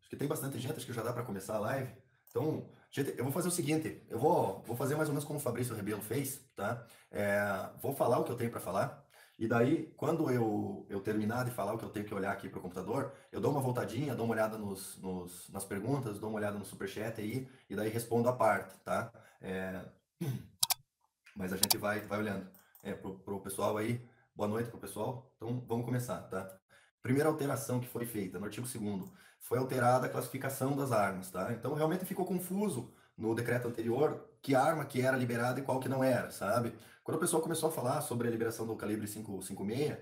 Acho que tem bastante gente, acho que já dá para começar a live. Então, gente, eu vou fazer o seguinte, eu vou fazer mais ou menos como o Fabrício Rebelo fez, tá? Vou falar o que eu tenho para falar, e daí, quando eu terminar de falar o que eu tenho que olhar aqui para o computador, eu dou uma voltadinha, dou uma olhada nas perguntas, dou uma olhada no superchat aí, e daí respondo a parte, tá? É, mas a gente vai olhando. Pro pessoal aí, boa noite pro pessoal. Então, vamos começar, tá? Primeira alteração que foi feita no artigo 2º foi alterada a classificação das armas, tá? Então, realmente ficou confuso no decreto anterior que arma que era liberada e qual que não era, sabe? Quando o pessoal começou a falar sobre a liberação do calibre 5.56,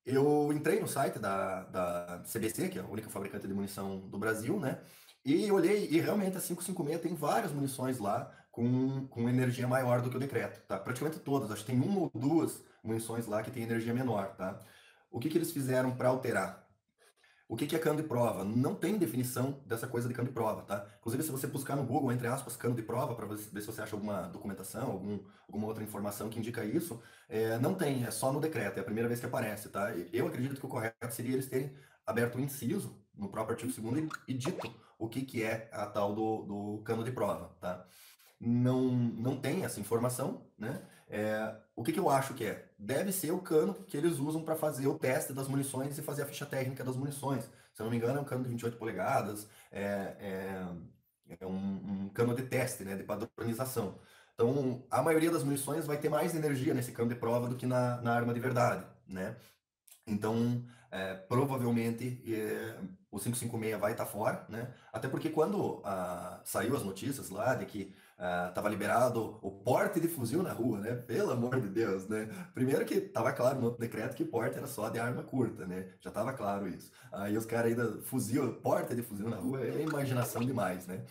eu entrei no site da CBC, que é a única fabricante de munição do Brasil, né? E olhei, e realmente a 556 tem várias munições lá com energia maior do que o decreto, tá? Praticamente todas, acho que tem uma ou duas munições lá que tem energia menor, tá? O que que eles fizeram para alterar? O que que é cano de prova? Não tem definição dessa coisa de cano de prova, tá? Inclusive, se você buscar no Google, entre aspas, cano de prova, para ver se você acha alguma documentação, alguma outra informação que indica isso, não tem, é só no decreto, é a primeira vez que aparece, tá? Eu acredito que o correto seria eles terem aberto o inciso no próprio artigo 2º e dito o que que é a tal do cano de prova, tá? Não tem essa informação, né? O que que eu acho que é? Deve ser o cano que eles usam para fazer o teste das munições e fazer a ficha técnica das munições. Se eu não me engano, é um cano de 28 polegadas, é um cano de teste, né, de padronização. Então, a maioria das munições vai ter mais energia nesse cano de prova do que na arma de verdade, né? Então, provavelmente o 556 vai estar fora, né? Até porque quando saiu as notícias lá de que estava liberado o porte de fuzil na rua, né? Pelo amor de Deus, né? Primeiro que estava claro no outro decreto que porte era só de arma curta, né? Já estava claro isso. Aí os caras ainda porte de fuzil na rua é imaginação demais, né?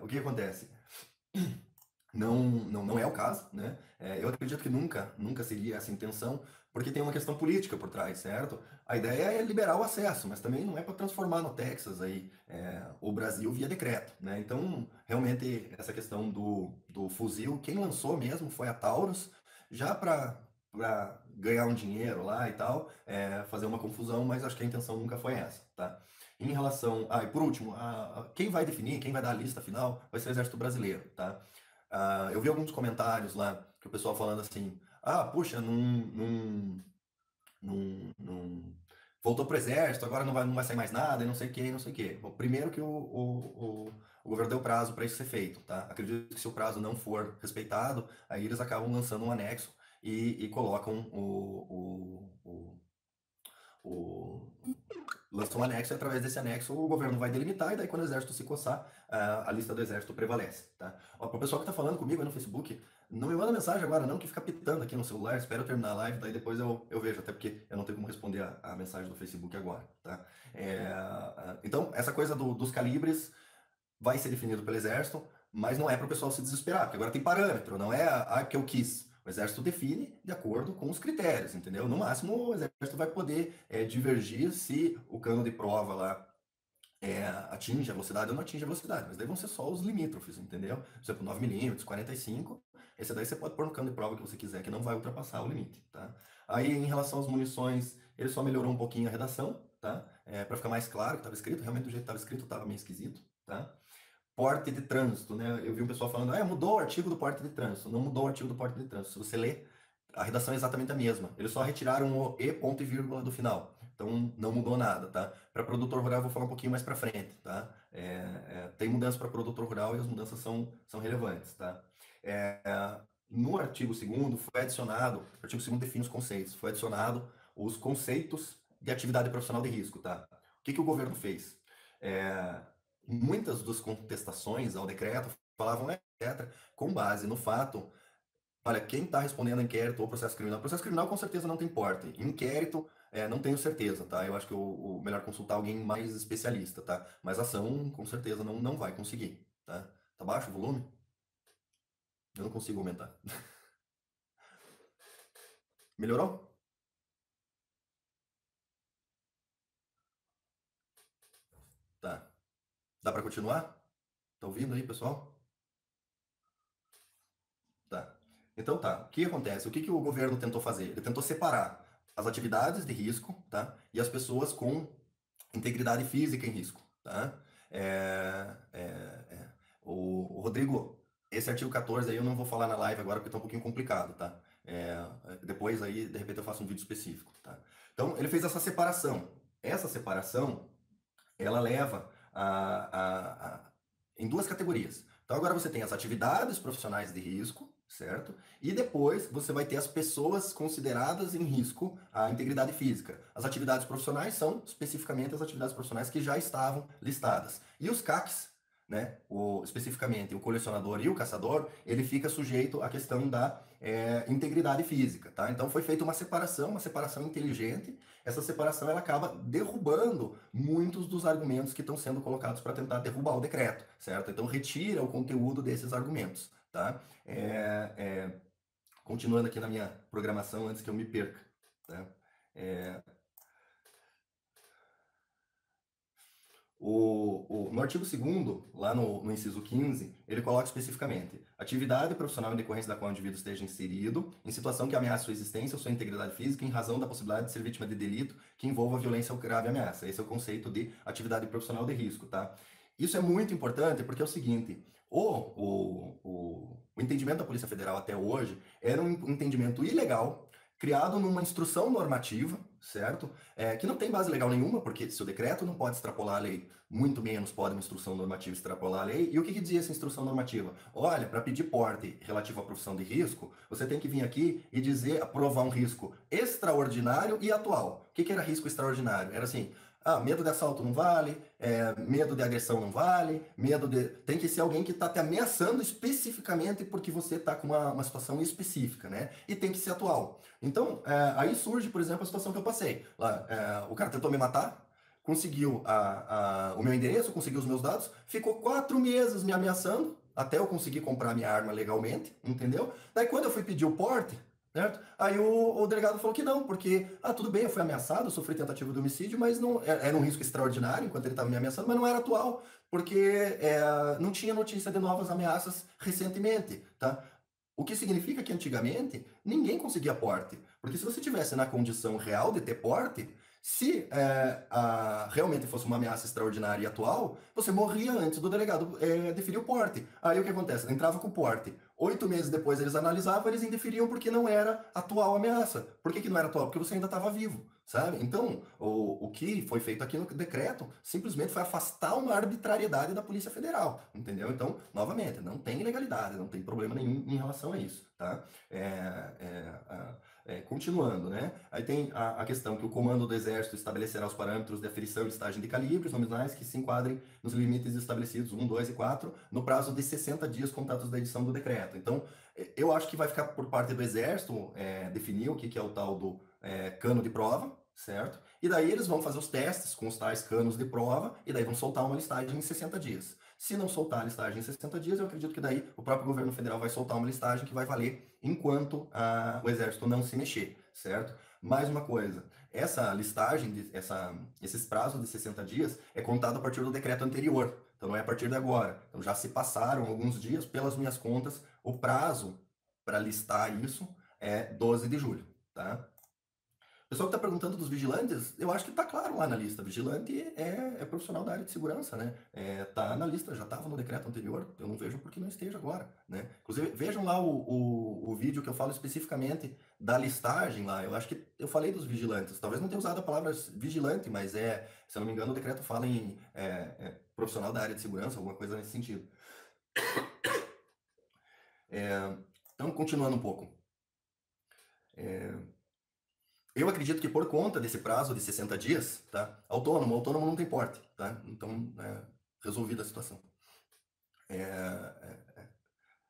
O que acontece? Não é o caso, né? Eu acredito que nunca seria essa intenção, porque tem uma questão política por trás, certo? A ideia é liberar o acesso, mas também não é para transformar no Texas aí, o Brasil via decreto, né? Então, realmente, essa questão do fuzil, quem lançou mesmo foi a Taurus, já para ganhar um dinheiro lá e tal, fazer uma confusão, mas acho que a intenção nunca foi essa, tá? Em relação. E por último, quem vai definir, quem vai dar a lista final, vai ser o Exército Brasileiro, tá? Eu vi alguns comentários lá que o pessoal falando assim: puxa, voltou pro exército, agora não vai sair mais nada, e não sei o que, não sei o que. Bom, primeiro que o governo deu prazo para isso ser feito, tá? Acredito que se o prazo não for respeitado, aí eles acabam lançando um anexo e colocam o, lança um anexo e através desse anexo o governo vai delimitar e daí quando o exército se coçar, a lista do exército prevalece, tá? Ó, pro pessoal que tá falando comigo aí no Facebook, não me manda mensagem agora não, que fica pitando aqui no celular, espero eu terminar a live, daí depois eu vejo, até porque eu não tenho como responder a mensagem do Facebook agora, tá? Então, essa coisa dos calibres vai ser definido pelo exército, mas não é para o pessoal se desesperar, porque agora tem parâmetro, não é a que eu quis. O exército define de acordo com os critérios, entendeu? No máximo, o exército vai poder divergir se o cano de prova lá atinge a velocidade ou não atinge a velocidade, mas daí vão ser só os limítrofes, entendeu? Por exemplo, 9 mm, 45, esse daí você pode pôr no cano de prova que você quiser, que não vai ultrapassar o limite, tá? Aí, em relação às munições, ele só melhorou um pouquinho a redação, tá? Para ficar mais claro o que estava escrito, realmente do jeito que estava escrito estava meio esquisito, tá? Porte de trânsito, né? Eu vi um pessoal falando, mudou o artigo do porte de trânsito. Não mudou o artigo do porte de trânsito. Se você ler, a redação é exatamente a mesma. Eles só retiraram o e ponto e vírgula do final. Então não mudou nada, tá? Para produtor rural eu vou falar um pouquinho mais para frente, tá? Tem mudança para produtor rural e as mudanças são relevantes, tá? No artigo 2º foi adicionado, o artigo 2º define os conceitos, foi adicionado os conceitos de atividade profissional de risco, tá? O que que o governo fez? É, Muitas das contestações ao decreto falavam, etc., com base no fato, olha, quem está respondendo a inquérito ou processo criminal com certeza não tem porte, inquérito não tenho certeza, tá? Eu acho que o melhor consultar alguém mais especialista, tá? Mas ação com certeza não vai conseguir, tá? Tá baixo o volume? Eu não consigo aumentar. Melhorou? Tá. Dá para continuar? Tá ouvindo aí, pessoal? Tá. Então tá. O que acontece? O que que o governo tentou fazer? Ele tentou separar as atividades de risco, tá? E as pessoas com integridade física em risco, tá? É, é, é. O Rodrigo, esse artigo 14 aí eu não vou falar na live agora porque tá um pouquinho complicado, tá? Depois aí, de repente eu faço um vídeo específico, tá? Então, ele fez essa separação. Essa separação, ela leva em duas categorias. Então agora você tem as atividades profissionais de risco, certo? E depois você vai ter as pessoas consideradas em risco à integridade física. As atividades profissionais são especificamente as atividades profissionais que já estavam listadas. E os CACs, né, especificamente o colecionador e o caçador, ele fica sujeito à questão da integridade física, tá? Então foi feita uma separação inteligente. Essa separação ela acaba derrubando muitos dos argumentos que estão sendo colocados para tentar derrubar o decreto, certo? Então retira o conteúdo desses argumentos, tá? Continuando aqui na minha programação antes que eu me perca, tá? É, no artigo 2º, lá no inciso 15, ele coloca especificamente atividade profissional em decorrência da qual o indivíduo esteja inserido, em situação que ameace sua existência ou sua integridade física em razão da possibilidade de ser vítima de delito que envolva violência ou grave ameaça. Esse é o conceito de atividade profissional de risco, tá? Isso é muito importante porque é o seguinte, o entendimento da Polícia Federal até hoje era um entendimento ilegal, criado numa instrução normativa, certo? Que não tem base legal nenhuma, porque se o decreto não pode extrapolar a lei, muito menos pode uma instrução normativa extrapolar a lei. E o que dizia essa instrução normativa? Olha, para pedir porte relativo à profissão de risco, você tem que vir aqui e dizer, aprovar um risco extraordinário e atual. O que era risco extraordinário? Era assim, medo de assalto não vale, medo de agressão não vale, medo de... Tem que ser alguém que está te ameaçando especificamente porque você está com uma situação específica, né? E tem que ser atual. Então, aí surge, por exemplo, a situação que eu passei. Lá, o cara tentou me matar, conseguiu o meu endereço, conseguiu os meus dados, ficou 4 meses me ameaçando, até eu conseguir comprar minha arma legalmente, entendeu? Daí quando eu fui pedir o porte, certo? Aí o delegado falou que não, porque, tudo bem, eu fui ameaçado, eu sofri tentativa de homicídio, mas não era um risco extraordinário enquanto ele estava me ameaçando, mas não era atual, porque não tinha notícia de novas ameaças recentemente, tá? O que significa que antigamente ninguém conseguia porte. Porque se você tivesse na condição real de ter porte, se realmente fosse uma ameaça extraordinária e atual, você morria antes do delegado deferir o porte. Aí o que acontece? Entrava com o porte. 8 meses depois eles analisavam, eles indeferiam porque não era atual a ameaça. Por que não era atual? Porque você ainda estava vivo, sabe? Então, o que foi feito aqui no decreto simplesmente foi afastar uma arbitrariedade da Polícia Federal, entendeu? Então, novamente, não tem ilegalidade, não tem problema nenhum em relação a isso, tá? Continuando, né? Aí tem a questão que o comando do Exército estabelecerá os parâmetros de aferição e listagem de calibres nominais que se enquadrem nos limites estabelecidos 1, 2 e 4 no prazo de 60 dias contados da edição do decreto. Então, eu acho que vai ficar por parte do Exército definir o que é o tal do cano de prova, certo? E daí eles vão fazer os testes com os tais canos de prova e daí vão soltar uma listagem em 60 dias. Se não soltar a listagem em 60 dias, eu acredito que daí o próprio governo federal vai soltar uma listagem que vai valer enquanto o Exército não se mexer, certo? Mais uma coisa, essa listagem, esses prazos de 60 dias é contado a partir do decreto anterior, então não é a partir de agora. Então já se passaram alguns dias, pelas minhas contas, o prazo para listar isso é 12 de julho, tá? O pessoal que está perguntando dos vigilantes, eu acho que está claro lá na lista. Vigilante é profissional da área de segurança, né? Tá na lista, já estava no decreto anterior. Eu não vejo por que não esteja agora, né? Inclusive, vejam lá o vídeo que eu falo especificamente da listagem lá. Eu acho que eu falei dos vigilantes. Talvez não tenha usado a palavra vigilante, mas se eu não me engano, o decreto fala em profissional da área de segurança, alguma coisa nesse sentido. Então, continuando um pouco. Eu acredito que por conta desse prazo de 60 dias, tá? Autônomo não tem porte, tá? Então, resolvida a situação.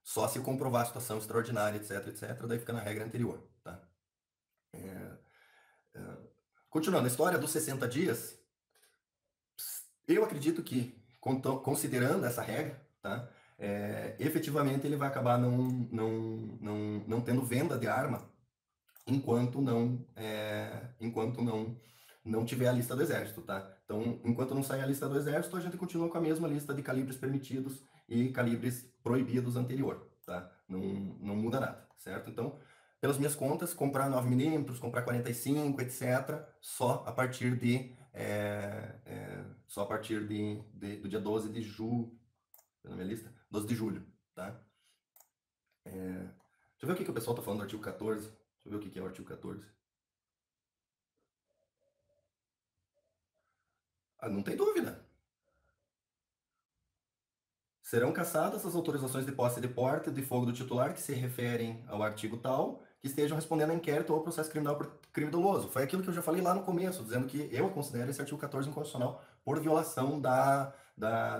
Só se comprovar a situação extraordinária, etc, etc, daí fica na regra anterior, tá? Continuando, a história dos 60 dias, eu acredito que, considerando essa regra, tá? Efetivamente ele vai acabar não tendo venda de arma enquanto não tiver a lista do Exército, tá? Então, enquanto não sair a lista do Exército, a gente continua com a mesma lista de calibres permitidos e calibres proibidos anterior, tá? Não muda nada, certo? Então, pelas minhas contas, comprar 9mm, comprar 45, etc., só a partir de só a partir do dia 12 de julho, na minha lista, 12 de julho, tá? Deixa eu ver o que, que o pessoal tá falando do artigo 14. Deixa eu ver o que, que é o artigo 14. Ah, não tem dúvida. Serão cassadas as autorizações de posse e de porte de fogo do titular que se referem ao artigo tal, que estejam respondendo a inquérito ou processo criminal por crime doloso. Foi aquilo que eu já falei lá no começo, dizendo que eu considero esse artigo 14 inconstitucional por violação da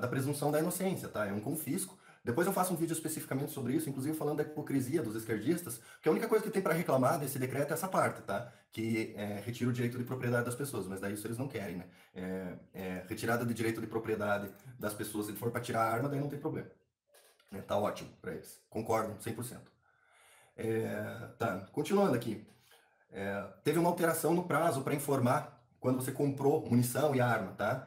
presunção da inocência, tá? É um confisco. Depois eu faço um vídeo especificamente sobre isso, inclusive falando da hipocrisia dos esquerdistas, que a única coisa que tem para reclamar desse decreto é essa parte, tá? Que retira o direito de propriedade das pessoas, mas daí isso eles não querem, né? Retirada de direito de propriedade das pessoas, se for para tirar a arma, daí não tem problema. Tá ótimo para eles. Concordo, 100%. Tá, continuando aqui. Teve uma alteração no prazo para informar quando você comprou munição e arma, tá?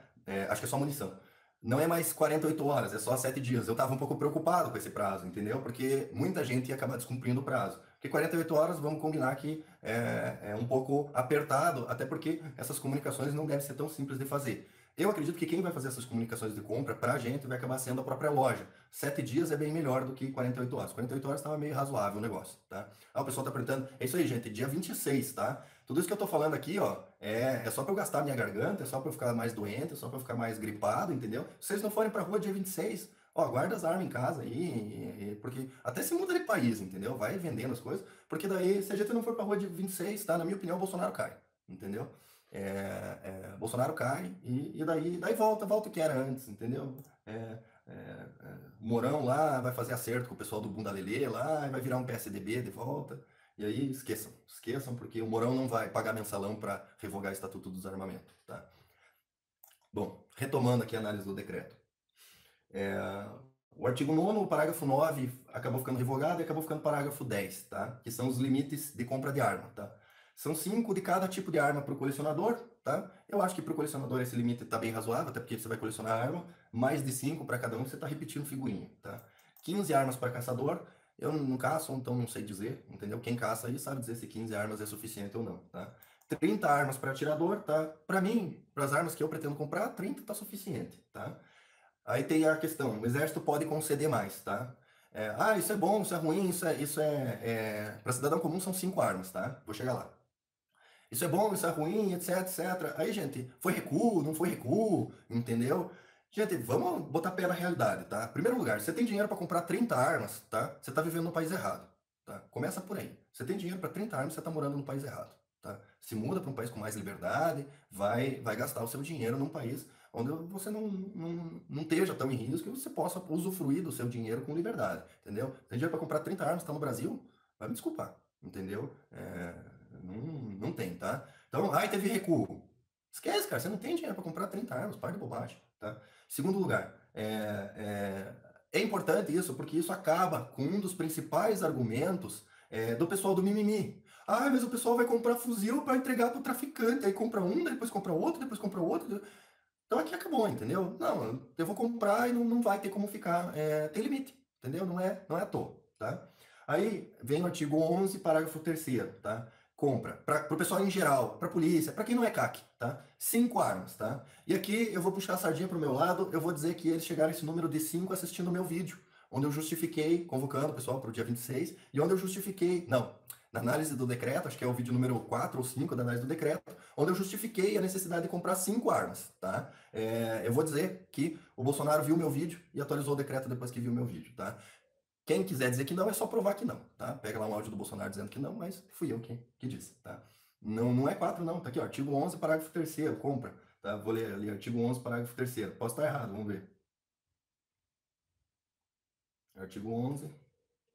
Acho que é só munição. Não é mais 48 horas, é só 7 dias. Eu estava um pouco preocupado com esse prazo, entendeu? Porque muita gente ia acabar descumprindo o prazo. Porque 48 horas, vamos combinar que é um pouco apertado, até porque essas comunicações não devem ser tão simples de fazer. Eu acredito que quem vai fazer essas comunicações de compra para a gente vai acabar sendo a própria loja. 7 dias é bem melhor do que 48 horas. 48 horas estava meio razoável o negócio, tá? Ah, o pessoal tá perguntando. É isso aí, gente, dia 26, tá? Tudo isso que eu tô falando aqui, ó, é só pra eu gastar minha garganta, é só pra eu ficar mais doente, é só pra eu ficar mais gripado, entendeu? Se vocês não forem pra rua dia 26, ó, guarda as armas em casa aí, porque até se muda de país, entendeu? Vai vendendo as coisas, porque daí, se a gente não for pra rua dia 26, tá? Na minha opinião, o Bolsonaro cai, entendeu? Bolsonaro cai e daí volta o que era antes, entendeu? O Mourão lá vai fazer acerto com o pessoal do Bunda Lelê lá, e vai virar um PSDB de volta. E aí esqueçam, porque o Mourão não vai pagar mensalão para revogar o Estatuto do Desarmamento, tá? Bom, retomando aqui a análise do decreto. O artigo 9º, o parágrafo 9 acabou ficando revogado e acabou ficando parágrafo 10, tá? Que são os limites de compra de arma, tá? São 5 de cada tipo de arma para o colecionador, tá? Eu acho que para o colecionador esse limite está bem razoável, até porque você vai colecionar arma, mais de 5 para cada um, você está repetindo figurinha, tá? 15 armas para caçador, eu não caço, então não sei dizer, entendeu? Quem caça aí sabe dizer se 15 armas é suficiente ou não, tá? 30 armas para atirador, tá? Para mim, para as armas que eu pretendo comprar, 30 tá suficiente, tá? Aí tem a questão, o exército pode conceder mais, tá? Isso é bom, isso é ruim, para cidadão comum são 5 armas, tá? Vou chegar lá. Isso é bom, isso é ruim, etc, etc. Aí, gente, foi recuo, não foi recuo, entendeu? Gente, vamos botar pé na realidade, tá? Primeiro lugar, você tem dinheiro para comprar 30 armas, tá? Você tá vivendo no país errado, tá? Começa por aí. Você tem dinheiro para 30 armas, você tá morando no país errado, tá? Se muda para um país com mais liberdade, vai gastar o seu dinheiro num país onde você não esteja tão em risco e você possa usufruir do seu dinheiro com liberdade, entendeu? Tem dinheiro para comprar 30 armas, tá no Brasil? Vai me desculpar, entendeu? Não tem, tá? Então, teve recuo. Esquece, cara, você não tem dinheiro para comprar 30 armas, para de bobagem, tá? Segundo lugar, é importante isso, porque isso acaba com um dos principais argumentos do pessoal do mimimi. Mas o pessoal vai comprar fuzil para entregar para o traficante, aí compra um, depois compra outro, depois compra outro. Então aqui acabou, entendeu? Não, eu vou comprar e não vai ter como ficar. Tem limite, entendeu? Não é à toa, tá? Aí vem o artigo 11, parágrafo 3º, tá? Compra, para o pessoal em geral, para a polícia, para quem não é CAC, tá? 5 armas, tá? E aqui eu vou puxar a sardinha para o meu lado, eu vou dizer que eles chegaram a esse número de 5 assistindo o meu vídeo, onde eu justifiquei, convocando o pessoal para o dia 26, e onde eu justifiquei, não, na análise do decreto, acho que é o vídeo número 4 ou 5 da análise do decreto, onde eu justifiquei a necessidade de comprar 5 armas, tá? Eu vou dizer que o Bolsonaro viu meu vídeo e atualizou o decreto depois que viu meu vídeo, tá? Quem quiser dizer que não, é só provar que não, tá? Pega lá um áudio do Bolsonaro dizendo que não, mas fui eu que disse, tá? Não é 4 não, tá aqui, ó, artigo 11, parágrafo 3º, compra, tá? Vou ler ali, artigo 11, parágrafo 3º. Posso estar errado, vamos ver. Artigo 11,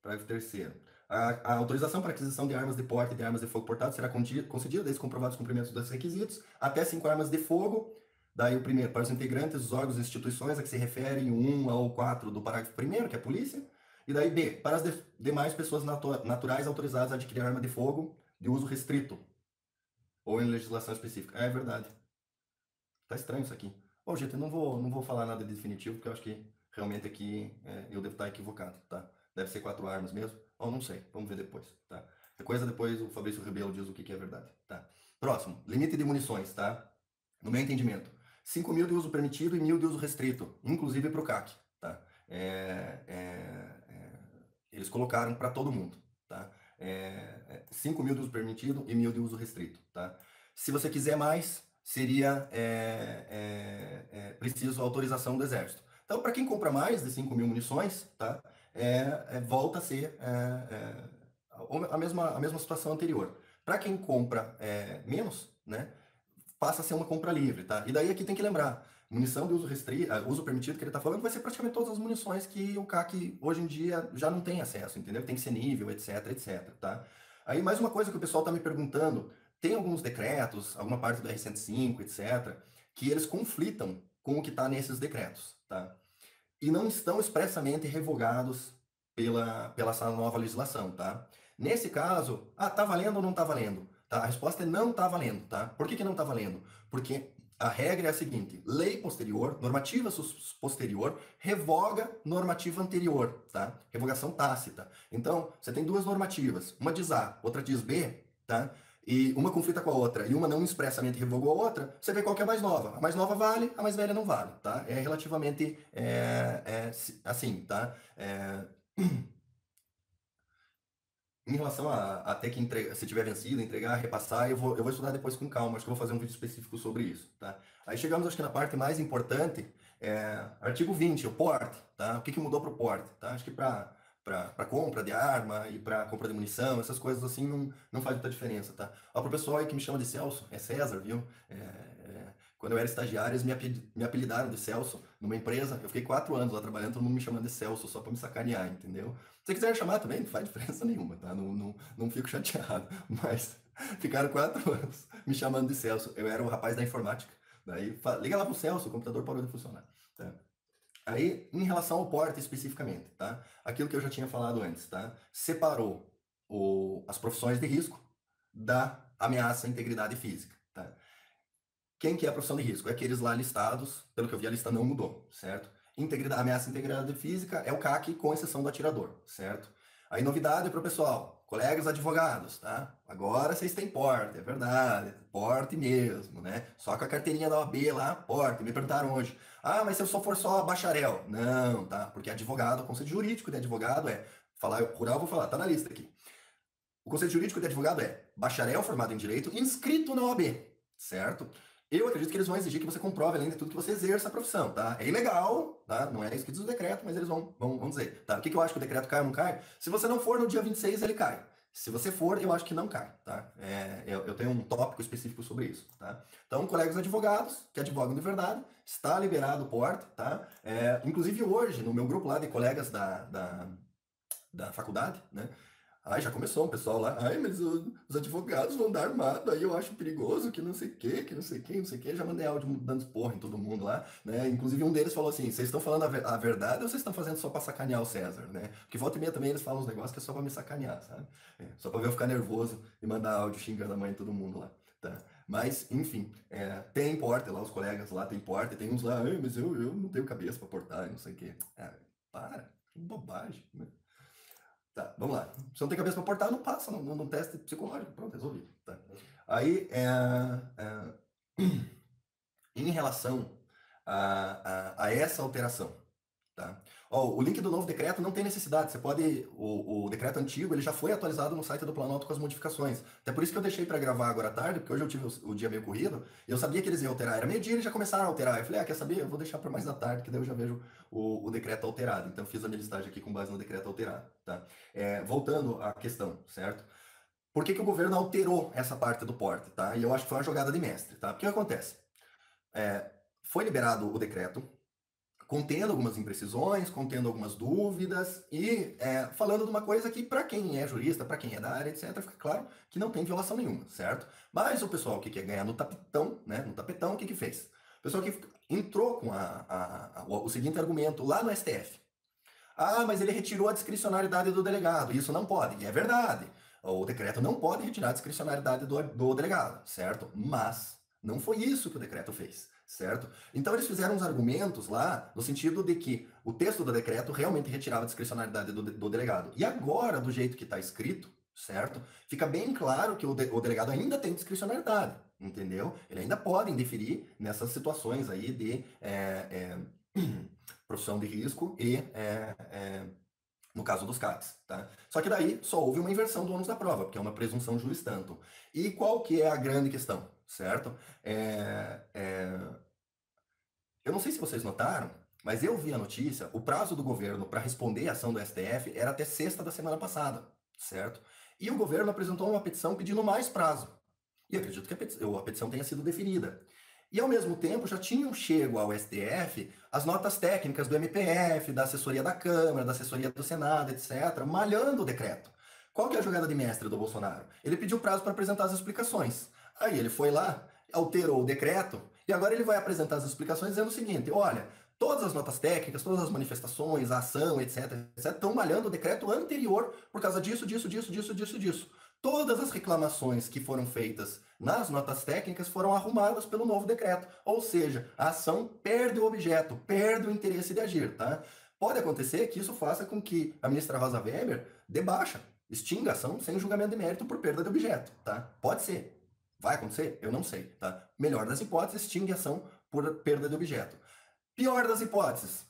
parágrafo 3º. A autorização para aquisição de armas de porte e de armas de fogo portadas será concedida desde comprovados os cumprimentos dos requisitos, até 5 armas de fogo. Daí o primeiro, para os integrantes, os órgãos e instituições a que se referem o 1 ao 4 do parágrafo 1º, que é a polícia. E daí B, para as demais pessoas naturais autorizadas a adquirir arma de fogo de uso restrito, ou em legislação específica. É verdade. Tá estranho isso aqui. Bom, gente, eu não vou falar nada de definitivo, porque eu acho que realmente aqui eu devo estar equivocado, tá? Deve ser 4 armas mesmo. Ou não sei, vamos ver depois, tá? Depois o Fabrício Rebelo diz o que é verdade, tá? Próximo, limite de munições, tá? no meu entendimento. 5 mil de uso permitido e 1.000 de uso restrito, inclusive para o CAC, tá? Eles colocaram para todo mundo, tá? 5 mil de uso permitido e 1.000 de uso restrito, tá? Se você quiser mais, seria preciso autorização do Exército. Então, para quem compra mais de 5 mil munições, tá? Volta a ser a mesma situação anterior. Para quem compra menos, né? Passa a ser uma compra livre, tá? E daí aqui tem que lembrar, munição de uso restrito, uso permitido que ele está falando vai ser praticamente todas as munições que o CAC hoje em dia já não tem acesso, entendeu? Tem que ser nível, etc, etc, tá? Aí mais uma coisa que o pessoal está me perguntando, tem alguns decretos, alguma parte do R105, etc, que eles conflitam com o que está nesses decretos, tá? E não estão expressamente revogados pela essa nova legislação, tá? Nesse caso, tá valendo ou não tá valendo? Tá? A resposta é não tá valendo, tá? Por que não tá valendo? Porque a regra é a seguinte: lei posterior, normativa posterior, revoga normativa anterior, tá? Revogação tácita. Então, você tem duas normativas, uma diz A, outra diz B, tá? E uma conflita com a outra e uma não expressamente revogou a outra, você vê qual que é a mais nova. A mais nova vale, a mais velha não vale, tá? É relativamente assim, tá? Em relação a ter que entregar, se tiver vencido, entregar, repassar, eu vou estudar depois com calma, acho que eu vou fazer um vídeo específico sobre isso, tá? Aí chegamos, acho que na parte mais importante, artigo 20, o porte, tá? O que mudou para o porte, tá? Acho que para compra de arma e para compra de munição, essas coisas assim não faz muita diferença, tá? Ó, pro pessoal aí que me chama de Celso, é César, viu? Quando eu era estagiário, eles me apelidaram de Celso numa empresa, eu fiquei 4 anos lá trabalhando, todo mundo me chamando de Celso, só para me sacanear, entendeu? Se você quiser chamar também, não faz diferença nenhuma, tá? Não fico chateado. Mas ficaram 4 anos me chamando de Celso. Eu era o rapaz da informática. Daí, liga lá pro Celso, o computador parou de funcionar. Tá? Aí, em relação ao porte especificamente, tá? Aquilo que eu já tinha falado antes, tá? Separou as profissões de risco da ameaça à integridade física, tá? Quem que é a profissão de risco? É aqueles lá listados, pelo que eu vi, a lista não mudou, certo? Ameaça à integridade física é o CAC, com exceção do atirador, certo? Aí, novidade para o pessoal, colegas advogados, tá? Agora vocês têm porte, é verdade, porte mesmo, né? Só com a carteirinha da OAB lá, porte. Me perguntaram hoje, mas se eu for só bacharel? Não, tá? Porque advogado, o conceito jurídico de advogado falar rural, eu vou falar, tá na lista aqui. O conceito jurídico de advogado é bacharel formado em direito inscrito na OAB, certo? Eu acredito que eles vão exigir que você comprove, além de tudo, que você exerça a profissão, tá? É ilegal, tá? Não é isso que diz o decreto, mas eles vão dizer, tá? O que eu acho que o decreto cai ou não cai? Se você não for no dia 26, ele cai. Se você for, eu acho que não cai, tá? Eu tenho um tópico específico sobre isso, tá? Então, colegas advogados que advogam de verdade, está liberado o porte, tá? Inclusive hoje, no meu grupo lá de colegas da faculdade, né? Já começou um pessoal lá, mas os advogados vão dar armado, aí eu acho perigoso, que não sei o que, que não sei o que, não sei o que. Já mandei áudio dando porra em todo mundo lá, né? Inclusive um deles falou assim, vocês estão falando a verdade ou vocês estão fazendo só pra sacanear o César, né? Porque volta e meia também eles falam uns negócios que é só pra me sacanear, sabe? Só pra ver eu ficar nervoso e mandar áudio xingando a mãe de todo mundo lá, tá? Mas, enfim, tem porte lá, os colegas lá tem porte, tem uns lá, mas eu não tenho cabeça pra portar, não sei o que. Para, que bobagem, né? Tá, vamos lá. Se não tem cabeça para portar, não passa no teste psicológico. Pronto, resolvido. Tá. Aí, em relação a essa alteração, tá? O link do novo decreto não tem necessidade. Você pode. O decreto antigo ele já foi atualizado no site do Planalto com as modificações. Até por isso que eu deixei para gravar agora à tarde, porque hoje eu tive o dia meio corrido. E eu sabia que eles iam alterar. Era meio-dia e eles já começaram a alterar. Eu falei, quer saber? Eu vou deixar para mais da tarde, que daí eu já vejo o decreto alterado. Então eu fiz a minha listagem aqui com base no decreto alterado. Tá? Voltando à questão, certo? Por que o governo alterou essa parte do porte? Tá? E eu acho que foi uma jogada de mestre. Tá? O que acontece? Foi liberado o decreto contendo algumas imprecisões, contendo algumas dúvidas e falando de uma coisa que, para quem é jurista, para quem é da área, etc., fica claro que não tem violação nenhuma, certo? Mas o pessoal que quer ganhar no tapetão, né, no tapetão, o que fez? O pessoal que entrou com o seguinte argumento lá no STF. Mas ele retirou a discricionariedade do delegado. Isso não pode. E é verdade. O decreto não pode retirar a discricionariedade do delegado, certo? Mas não foi isso que o decreto fez, certo? Então eles fizeram uns argumentos lá no sentido de que o texto do decreto realmente retirava a discricionariedade do delegado. E agora, do jeito que está escrito, certo? Fica bem claro que o delegado ainda tem discricionariedade. entendeu? Ele ainda pode indeferir nessas situações aí de profissão de risco e no caso dos CACs, tá? Só que daí só houve uma inversão do ônus da prova, porque é uma presunção juris tanto. E qual que é a grande questão, certo? Eu não sei se vocês notaram, mas eu vi a notícia, o prazo do governo para responder a ação do STF era até sexta da semana passada, certo? E o governo apresentou uma petição pedindo mais prazo. E acredito que a petição tenha sido deferida. E ao mesmo tempo já tinham chego ao STF as notas técnicas do MPF, da assessoria da Câmara, da assessoria do Senado, etc., malhando o decreto. Qual que é a jogada de mestre do Bolsonaro? Ele pediu prazo para apresentar as explicações. Aí ele foi lá, alterou o decreto, e agora ele vai apresentar as explicações dizendo o seguinte: olha, todas as notas técnicas, todas as manifestações, a ação, etc., etc., estão malhando o decreto anterior por causa disso, disso, disso, disso, disso, disso. Todas as reclamações que foram feitas nas notas técnicas foram arrumadas pelo novo decreto. Ou seja, a ação perde o objeto, perde o interesse de agir, tá? Pode acontecer que isso faça com que a ministra Rosa Weber dê baixa, extinga a ação sem julgamento de mérito por perda de objeto, tá? Pode ser. Vai acontecer? Eu não sei, tá? Melhor das hipóteses, extingue a ação por perda de objeto. Pior das hipóteses,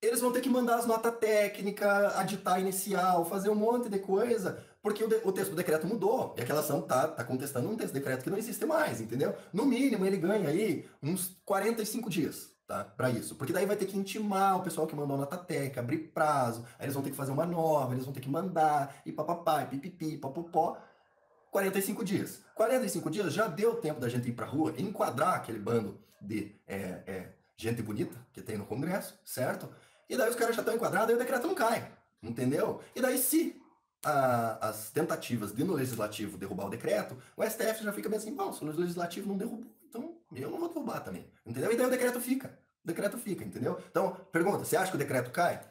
eles vão ter que mandar as notas técnicas, aditar inicial, fazer um monte de coisa, porque o texto do decreto mudou, e aquela ação tá contestando um texto do decreto que não existe mais, entendeu? No mínimo, ele ganha aí uns 45 dias, tá? Para isso. Porque daí vai ter que intimar o pessoal que mandou a nota técnica, abrir prazo, aí eles vão ter que fazer uma nova, eles vão ter que mandar, e papapá, e pipipi, papopó. 45 dias. 45 dias já deu tempo da gente ir pra rua, enquadrar aquele bando de gente bonita que tem no Congresso, certo? E daí os caras já estão enquadrados e o decreto não cai, entendeu? E daí se as tentativas de no Legislativo derrubar o decreto, o STF já fica bem assim, bom, se o Legislativo não derrubou, então eu não vou derrubar também, entendeu? E daí o decreto fica, entendeu? Então, pergunta, você acha que o decreto cai?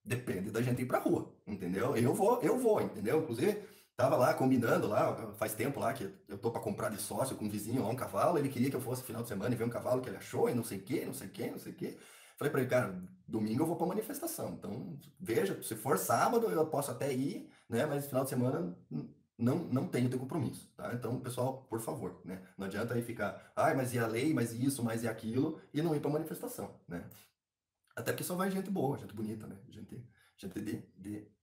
Depende da gente ir pra rua, entendeu? Eu vou, entendeu? Inclusive, tava lá combinando lá, faz tempo lá que eu tô pra comprar de sócio com um vizinho lá um cavalo, ele queria que eu fosse final de semana e ver um cavalo que ele achou e não sei o que, não sei o que, não sei o que. Falei pra ele, cara, domingo eu vou pra manifestação, então veja, se for sábado eu posso até ir, né, mas final de semana não tenho compromisso, tá? Então, pessoal, por favor, né, não adianta aí ficar, ai, mas e a lei, mas isso, mas e aquilo, e não ir pra manifestação, né? Até porque só vai gente boa, gente bonita, né? Gente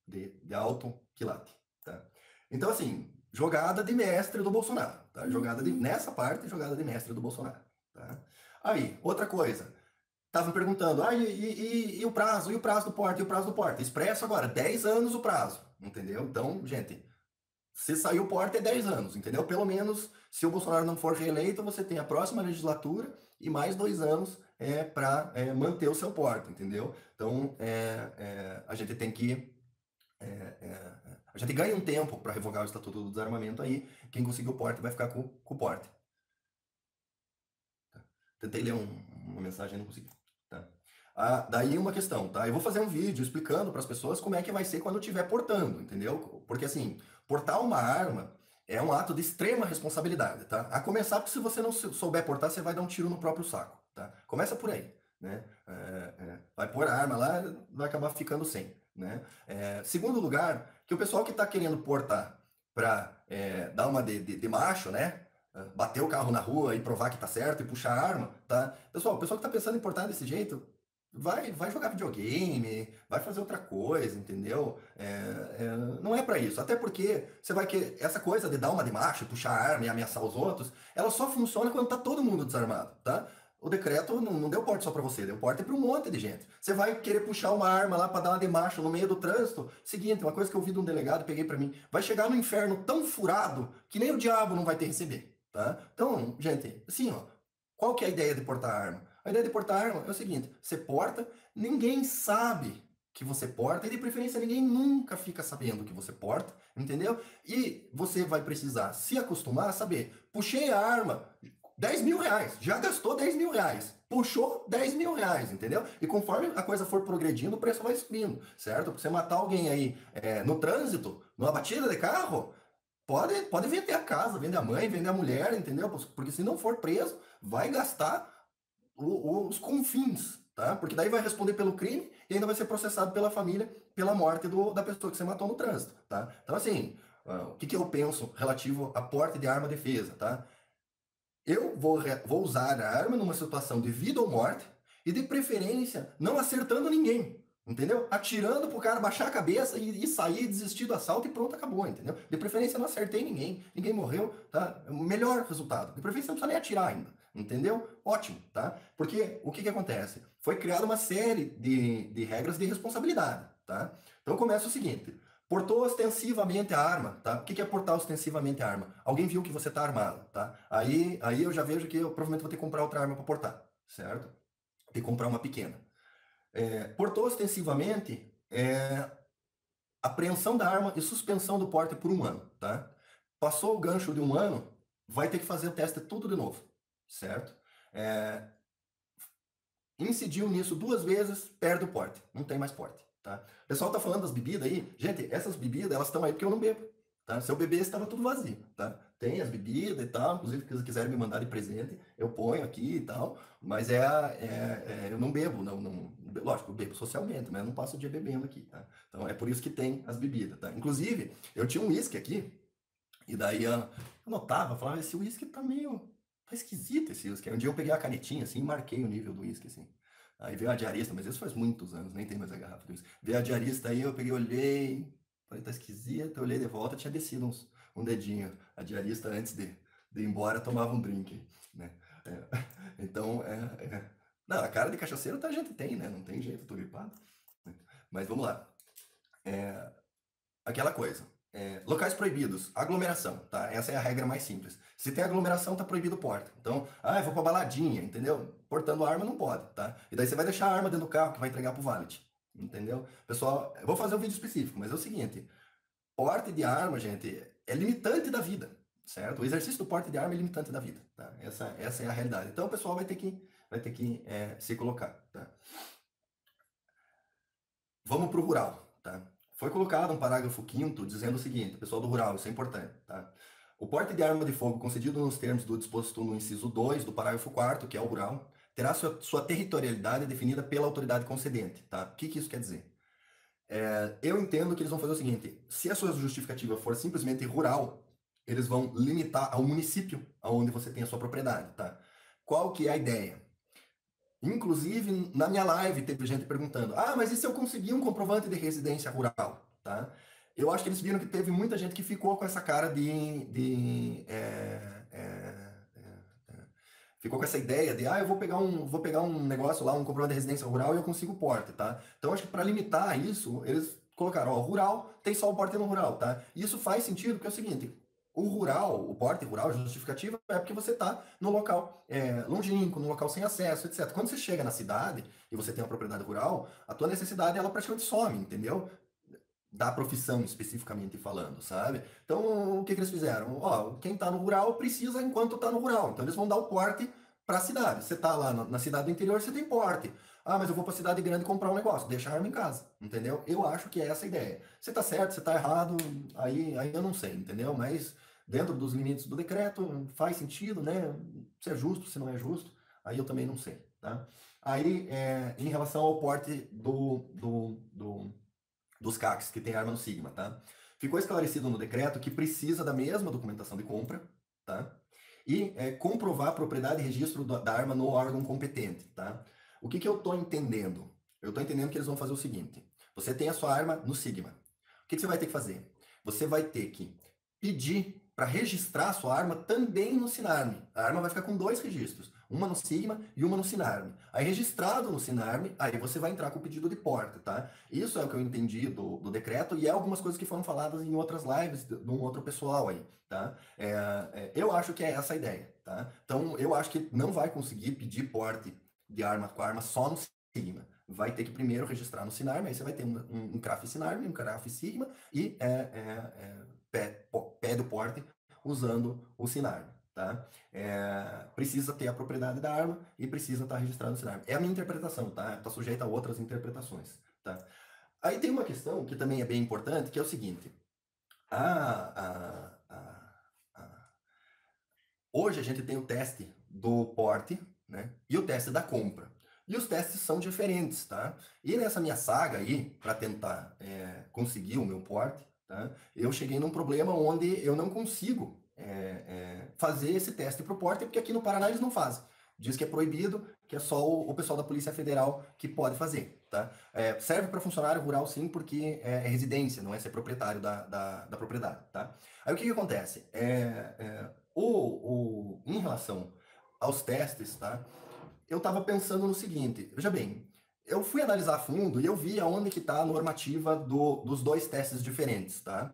de alto quilate, tá? Então, assim, jogada de mestre do Bolsonaro, tá? Nessa parte, jogada de mestre do Bolsonaro, tá? Aí, outra coisa. Estavam perguntando, e o prazo? E o prazo do porte? E o prazo do porte? Expresso agora, 10 anos o prazo, entendeu? Então, gente, se sair o porte é 10 anos, entendeu? Pelo menos, se o Bolsonaro não for reeleito, você tem a próxima legislatura e mais 2 anos para manter o seu porte, entendeu? Então, a gente tem que. A gente ganha um tempo para revogar o Estatuto do Desarmamento aí. Quem conseguir o porte vai ficar com o porte. Tá? Tentei ler uma mensagem e não consegui. Tá? Daí uma questão, tá? Eu vou fazer um vídeo explicando para as pessoas como é que vai ser quando eu estiver portando, entendeu? Porque assim, portar uma arma é um ato de extrema responsabilidade, tá? A começar porque se você não souber portar, você vai dar um tiro no próprio saco, tá? Começa por aí, né? Vai pôr a arma lá, vai acabar ficando sem, né? Segundo lugar, que o pessoal que está querendo portar para dar uma de macho, né? Bater o carro na rua e provar que tá certo e puxar a arma, tá? Pessoal, o pessoal que tá pensando em portar desse jeito, vai jogar videogame, vai fazer outra coisa, entendeu? Não é pra isso. Até porque você vai que essa coisa de dar uma de macho, puxar a arma e ameaçar os outros, ela só funciona quando tá todo mundo desarmado, tá? O decreto não deu porte só pra você, deu porte pra um monte de gente. Você vai querer puxar uma arma lá pra dar uma de macho no meio do trânsito? Seguinte, uma coisa que eu ouvi de um delegado, peguei pra mim, vai chegar no inferno tão furado que nem o diabo não vai ter receber, tá? Então, gente, assim, ó, qual que é a ideia de portar arma? A ideia de portar arma é o seguinte: você porta, ninguém sabe que você porta, e de preferência ninguém nunca fica sabendo que você porta, entendeu? E você vai precisar se acostumar a saber, puxei a arma, 10 mil reais, já gastou 10 mil reais, puxou 10 mil reais, entendeu? E conforme a coisa for progredindo, o preço vai subindo, certo? Porque você matar alguém aí no trânsito, numa batida de carro, pode vender a casa, vender a mãe, vender a mulher, entendeu? Porque se não for preso, vai gastar os confins, tá? Porque daí vai responder pelo crime e ainda vai ser processado pela família pela morte da pessoa que você matou no trânsito, tá? Então, assim, o que eu penso relativo a porte de arma de defesa, tá? eu vou usar a arma numa situação de vida ou morte e de preferência não acertando ninguém. Entendeu? Atirando pro cara baixar a cabeça e sair, desistir do assalto e pronto, acabou, entendeu? De preferência não acertei ninguém, ninguém morreu, tá? Melhor resultado. De preferência não precisa nem atirar ainda, entendeu? Ótimo, tá? Porque o que que acontece? Foi criada uma série de regras de responsabilidade, tá? Então começa o seguinte: portou ostensivamente a arma, tá? O que que é portar ostensivamente a arma? Alguém viu que você tá armado, tá? Aí eu já vejo que eu provavelmente vou ter que comprar outra arma para portar, certo? Ter que comprar uma pequena. Portou ostensivamente apreensão da arma e suspensão do porte por 1 ano, tá? Passou o gancho de 1 ano, vai ter que fazer o teste tudo de novo, certo? É, incidiu nisso 2 vezes, perde o porte, não tem mais porte, tá? O pessoal tá falando das bebidas aí, gente, essas bebidas, elas estão aí porque eu não bebo, tá? Se eu bebesse, estava tudo vazio, tá? Tem as bebidas e tal, inclusive, se quiserem me mandar de presente, eu ponho aqui e tal, mas eu não bebo, lógico, eu bebo socialmente, mas eu não passo o dia bebendo aqui, tá? Então, é por isso que tem as bebidas, tá? Inclusive, eu tinha um uísque aqui, e daí eu notava, falava, esse uísque tá meio. Tá esquisito esse uísque. Aí um dia eu peguei a canetinha assim e marquei o nível do uísque, assim. Aí veio a diarista, mas isso faz muitos anos, nem tem mais a garrafa do uísque. Veio a diarista aí, eu peguei, olhei, falei, tá esquisito, eu olhei de volta, tinha descido um dedinho. A diarista, antes de ir embora, tomava um drink, né? É, então, Não, a cara de cachaceiro tá, a gente tem, né? Não tem jeito, tô gripado. Mas vamos lá. Aquela coisa. Locais proibidos, aglomeração, tá? Essa é a regra mais simples. Se tem aglomeração, tá proibido o porte. Então, eu vou pra baladinha, entendeu? Portando arma não pode, tá? E daí você vai deixar a arma dentro do carro que vai entregar pro valet, entendeu? Pessoal, eu vou fazer um vídeo específico, mas é o seguinte: porte de arma, gente, é limitante da vida, certo? O exercício do porte de arma é limitante da vida, tá? Essa é a realidade. Então, o pessoal vai ter que se colocar, tá? Vamos para o rural, tá? Foi colocado um parágrafo quinto dizendo o seguinte, pessoal do rural, isso é importante, tá? O porte de arma de fogo concedido nos termos do disposto no inciso 2 do parágrafo quarto, que é o rural, terá sua territorialidade definida pela autoridade concedente, tá? O que que isso quer dizer? Eu entendo que eles vão fazer o seguinte, se a sua justificativa for simplesmente rural, eles vão limitar ao município onde você tem a sua propriedade, tá? Qual que é a ideia? Inclusive, na minha live teve gente perguntando: mas e se eu conseguir um comprovante de residência rural? Tá? Eu acho que eles viram que teve muita gente que ficou com essa cara ficou com essa ideia de, eu vou pegar um negócio lá, um comprovante de residência rural e eu consigo o porte, tá? Então, acho que para limitar isso, eles colocaram, ó, rural, tem só o porte no rural, tá? E isso faz sentido, porque é o seguinte, o rural, o porte rural, a justificativa é porque você está no local longínquo, no local sem acesso, etc. Quando você chega na cidade e você tem uma propriedade rural, a tua necessidade, ela praticamente some, entendeu? Da profissão especificamente falando, sabe? Então, o que que eles fizeram? Ó, quem tá no rural precisa enquanto tá no rural. Então, eles vão dar o porte para a cidade. Você tá lá na cidade do interior, você tem porte. Mas eu vou para a cidade grande comprar um negócio, deixa a arma em casa, entendeu? Eu acho que é essa a ideia. Você tá certo, você tá errado, aí eu não sei, entendeu? Mas dentro dos limites do decreto, faz sentido, né? Se é justo, se não é justo, aí eu também não sei, tá? Aí, em relação ao porte dos CACs, que tem arma no Sigma, tá? Ficou esclarecido no decreto que precisa da mesma documentação de compra, tá? E comprovar a propriedade e registro da arma no órgão competente, tá? O que que eu estou entendendo? Eu estou entendendo que eles vão fazer o seguinte: você tem a sua arma no Sigma. O que que você vai ter que fazer? Você vai ter que pedir para registrar a sua arma também no Sinarme. A arma vai ficar com 2 registros, uma no Sigma e uma no Sinarme. Aí registrado no Sinarme, aí você vai entrar com o pedido de porta, tá? Isso é o que eu entendi do decreto e é algumas coisas que foram faladas em outras lives de um outro pessoal aí, tá? Eu acho que é essa a ideia, tá? Então, eu acho que não vai conseguir pedir porte de arma com arma só no Sigma. Vai ter que primeiro registrar no Sinarme, aí você vai ter um CRAF Sinarme, um CRAF Sigma e pé do porte usando o Sinarme. Tá? Precisa ter a propriedade da arma e precisa estar registrado no Sinarme. É a minha interpretação, tá? Está sujeita a outras interpretações, tá? Aí tem uma questão que também é bem importante, que é o seguinte: a, a, a, hoje a gente tem o teste do porte, né? E o teste da compra. E os testes são diferentes, tá? E nessa minha saga aí, para tentar conseguir o meu porte, tá? Eu cheguei num problema onde eu não consigo fazer esse teste para o porte, porque aqui no Paraná eles não fazem. Diz que é proibido, que é só o pessoal da Polícia Federal que pode fazer, tá? Serve para funcionário rural, sim, porque é residência, não é ser proprietário da propriedade, tá? Aí o que acontece? Em relação aos testes, tá? Eu estava pensando no seguinte, veja bem, eu fui analisar a fundo e eu vi aonde que está a normativa dos dois testes diferentes, tá?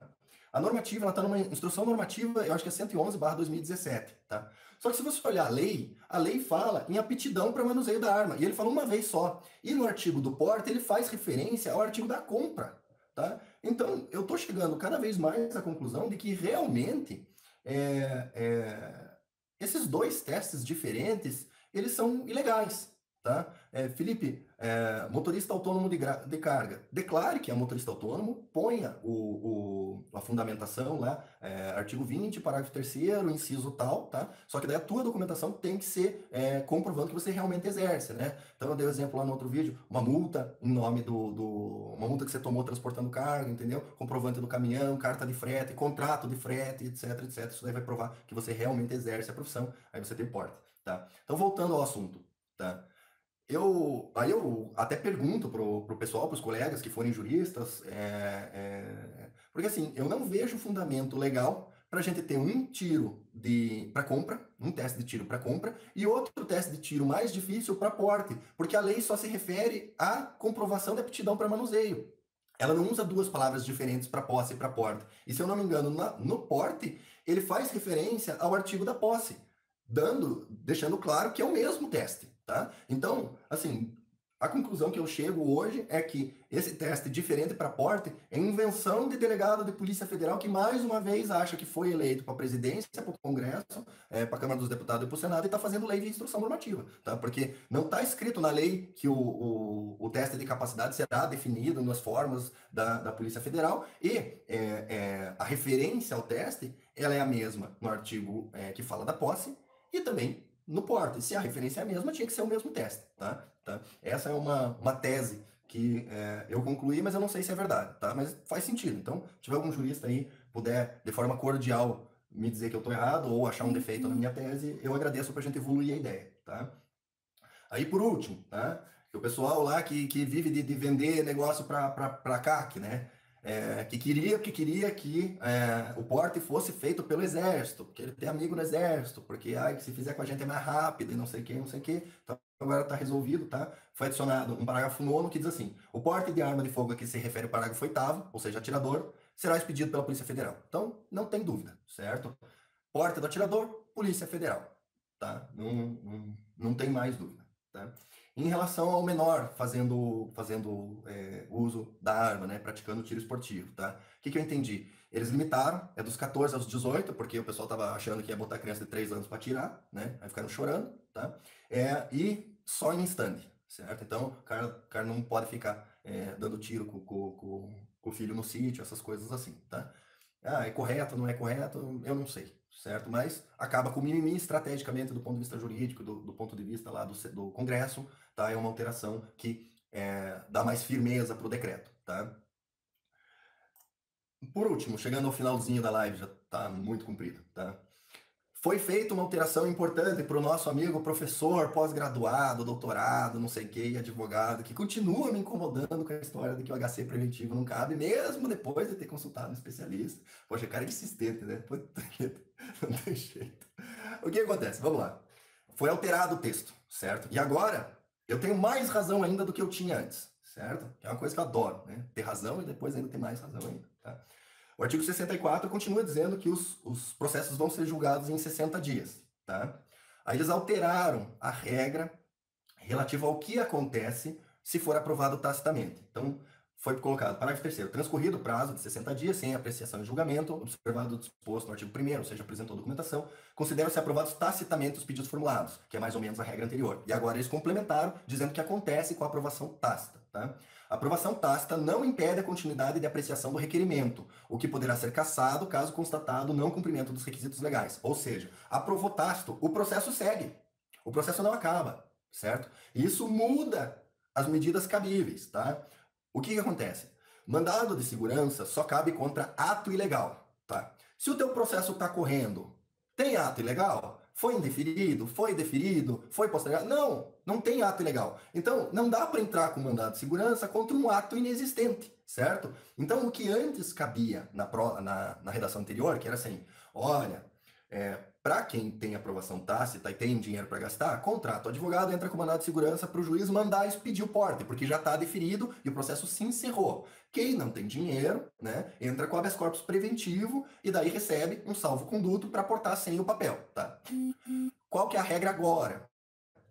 A normativa, ela está numa instrução normativa, eu acho que é 111/2017, tá? Só que se você olhar a lei fala em aptidão para manuseio da arma, e ele fala uma vez só. E no artigo do porte, ele faz referência ao artigo da compra, tá? Então, eu estou chegando cada vez mais à conclusão de que realmente é, é, esses dois testes diferentes, eles são ilegais, tá? Felipe, motorista autônomo de carga, declare que é motorista autônomo, ponha a fundamentação lá, artigo 20, parágrafo 3º, inciso tal, tá? Só que daí a tua documentação tem que ser comprovando que você realmente exerce, né? Então eu dei o exemplo lá no outro vídeo, uma multa em nome uma multa que você tomou transportando carga, entendeu? Comprovante do caminhão, carta de frete, contrato de frete, etc, etc. Isso daí vai provar que você realmente exerce a profissão, aí você tem porte, tá? Então voltando ao assunto, tá? Aí eu até pergunto pro pessoal, pros colegas que forem juristas, porque assim, eu não vejo fundamento legal para a gente ter um tiro para compra, um teste de tiro para compra, e outro teste de tiro mais difícil para porte, porque a lei só se refere à comprovação de aptidão para manuseio. Ela não usa duas palavras diferentes para posse e para porte. E se eu não me engano, no porte, ele faz referência ao artigo da posse, deixando claro que é o mesmo teste, tá? Então, assim, a conclusão que eu chego hoje é que esse teste diferente para porte é invenção de delegado de Polícia Federal que mais uma vez acha que foi eleito para a presidência, para o Congresso, para a Câmara dos Deputados e para o Senado e está fazendo lei de instrução normativa, tá? Porque não está escrito na lei que o teste de capacidade será definido nas formas da Polícia Federal e a referência ao teste ela é a mesma no artigo que fala da posse e também no porte. Se a referência é a mesma, tinha que ser o mesmo teste, tá? Essa é uma tese que eu concluí, mas eu não sei se é verdade, tá? Mas faz sentido. Então, se tiver algum jurista aí, puder, de forma cordial, me dizer que eu estou errado ou achar um defeito na minha tese, eu agradeço para a gente evoluir a ideia, tá? Aí, por último, tá? O pessoal lá que vive de vender negócio para CAC, né? Que queria que o porte fosse feito pelo exército, porque ele tem amigo no exército, porque se fizer com a gente é mais rápido e não sei o que, não sei o que. Então agora está resolvido, tá? Foi adicionado um parágrafo 9º que diz assim: o porte de arma de fogo a que se refere o parágrafo 8º, ou seja, atirador, será expedido pela Polícia Federal. Então não tem dúvida, certo? Porte do atirador, Polícia Federal, tá? Não tem mais dúvida, tá? Em relação ao menor fazendo uso da arma, né, praticando tiro esportivo, tá? O que eu entendi? Eles limitaram, dos 14 aos 18, porque o pessoal tava achando que ia botar criança de 3 anos para atirar, né? Aí ficaram chorando, tá? E só em stand, certo? Então, o cara não pode ficar dando tiro com o filho no sítio, essas coisas assim, tá? É correto, não é correto? Eu não sei, certo? Mas acaba com o mimimi estrategicamente do ponto de vista jurídico, do ponto de vista lá do Congresso, tá? É uma alteração que dá mais firmeza para o decreto, tá? Por último, chegando ao finalzinho da live, já está muito comprido, tá? Foi feita uma alteração importante para o nosso amigo professor, pós-graduado, doutorado, não sei o que, advogado, que continua me incomodando com a história de que o HC preventivo não cabe, mesmo depois de ter consultado um especialista. Poxa, cara é insistente, né? Puta que não tem jeito. O que acontece? Vamos lá. Foi alterado o texto, certo? E agora eu tenho mais razão ainda do que eu tinha antes, certo? Que é uma coisa que eu adoro, né? Ter razão e depois ainda ter mais razão ainda, tá? O artigo 64 continua dizendo que os processos vão ser julgados em 60 dias, tá? Aí eles alteraram a regra relativa ao que acontece se for aprovado tacitamente. Então, foi colocado, parágrafo 3º, transcorrido o prazo de 60 dias sem apreciação e julgamento, observado o disposto no artigo 1º, ou seja, apresentou documentação, consideram-se aprovados tacitamente os pedidos formulados, que é mais ou menos a regra anterior. E agora eles complementaram, dizendo que acontece com a aprovação tácita, tá? A aprovação tácita não impede a continuidade de apreciação do requerimento, o que poderá ser cassado caso constatado o não cumprimento dos requisitos legais. Ou seja, aprovou tácito, o processo segue. O processo não acaba, certo? E isso muda as medidas cabíveis, tá? O que acontece? Mandado de segurança só cabe contra ato ilegal, tá? Se o teu processo está correndo Tem ato ilegal? Foi indeferido? Foi deferido? Foi postergado? Não, não tem ato ilegal. Então, não dá para entrar com mandado de segurança contra um ato inexistente, certo? Então, o que antes cabia na redação anterior, que era assim, olha, para quem tem aprovação tácita e tem dinheiro para gastar, contrata o advogado, entra com mandado de segurança para o juiz mandar expedir o porte, porque já está deferido e o processo se encerrou. Quem não tem dinheiro, né, entra com habeas corpus preventivo e daí recebe um salvo-conduto para portar sem o papel, tá? Qual que é a regra agora?